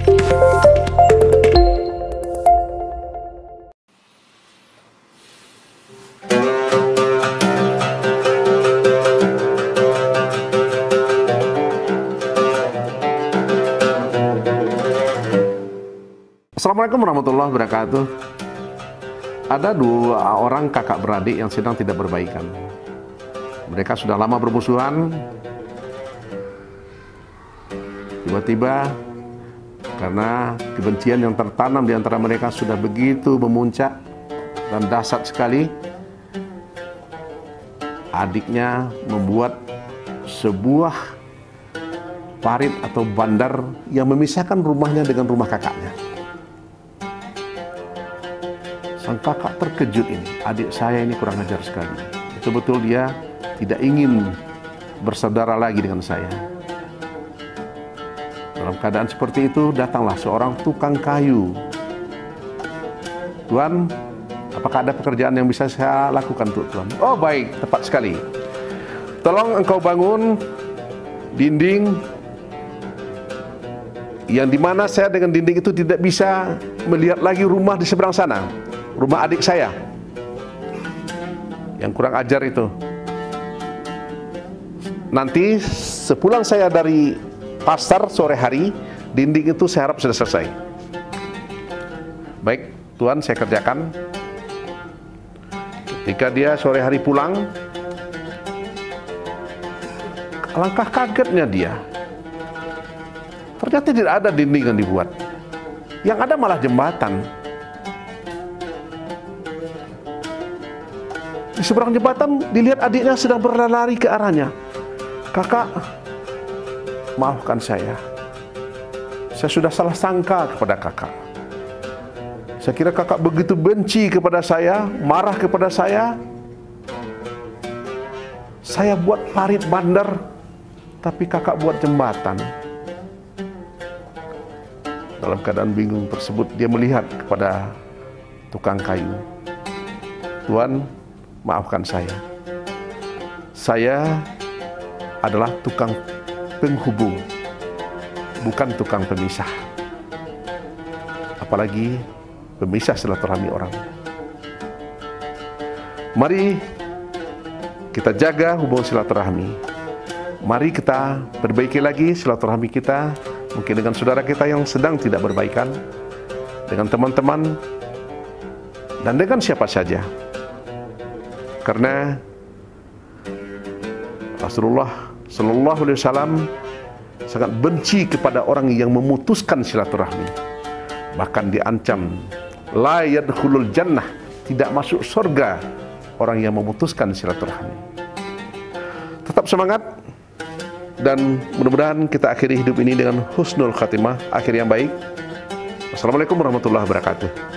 Assalamualaikum warahmatullahi wabarakatuh. Ada dua orang kakak beradik yang sedang tidak berbaikan. Mereka sudah lama bermusuhan. Tiba-tiba karena kebencian yang tertanam di antara mereka sudah begitu memuncak dan dahsyat sekali, adiknya membuat sebuah parit atau bandar yang memisahkan rumahnya dengan rumah kakaknya. Sang kakak terkejut, ini adik saya ini kurang ajar sekali. Betul-betul dia tidak ingin bersaudara lagi dengan saya. Dalam keadaan seperti itu, datanglah seorang tukang kayu. Tuan, apakah ada pekerjaan yang bisa saya lakukan untuk Tuan? Oh baik, tepat sekali. Tolong engkau bangun dinding yang dimana saya dengan dinding itu tidak bisa melihat lagi rumah di seberang sana. Rumah adik saya yang kurang ajar itu. Nanti sepulang saya dari pasar sore hari, dinding itu saya harap sudah selesai. Baik, Tuan, saya kerjakan. Ketika dia sore hari pulang, alangkah kagetnya dia. Ternyata tidak ada dinding yang dibuat. Yang ada malah jembatan. Di seberang jembatan dilihat adiknya sedang berlari ke arahnya. Kakak, maafkan saya. Saya sudah salah sangka kepada kakak. Saya kira kakak begitu benci kepada saya, marah kepada saya. Saya buat parit bandar, tapi kakak buat jembatan. Dalam keadaan bingung tersebut, dia melihat kepada tukang kayu. Tuan, maafkan saya. Saya adalah tukang penghubung, bukan tukang pemisah. Apalagi pemisah silaturahmi orang. Mari kita jaga hubungan silaturahmi. Mari kita perbaiki lagi silaturahmi kita, mungkin dengan saudara kita yang sedang tidak berbaikan, dengan teman-teman, dan dengan siapa saja. Karena Rasulullah Sallallahu Alaihi Wasallam sangat benci kepada orang yang memutuskan silaturahmi. Bahkan diancam, la yadkhulul jannah, tidak masuk surga orang yang memutuskan silaturahmi. Tetap semangat, dan mudah-mudahan kita akhiri hidup ini dengan husnul khatimah, akhir yang baik. Wassalamualaikum warahmatullahi wabarakatuh.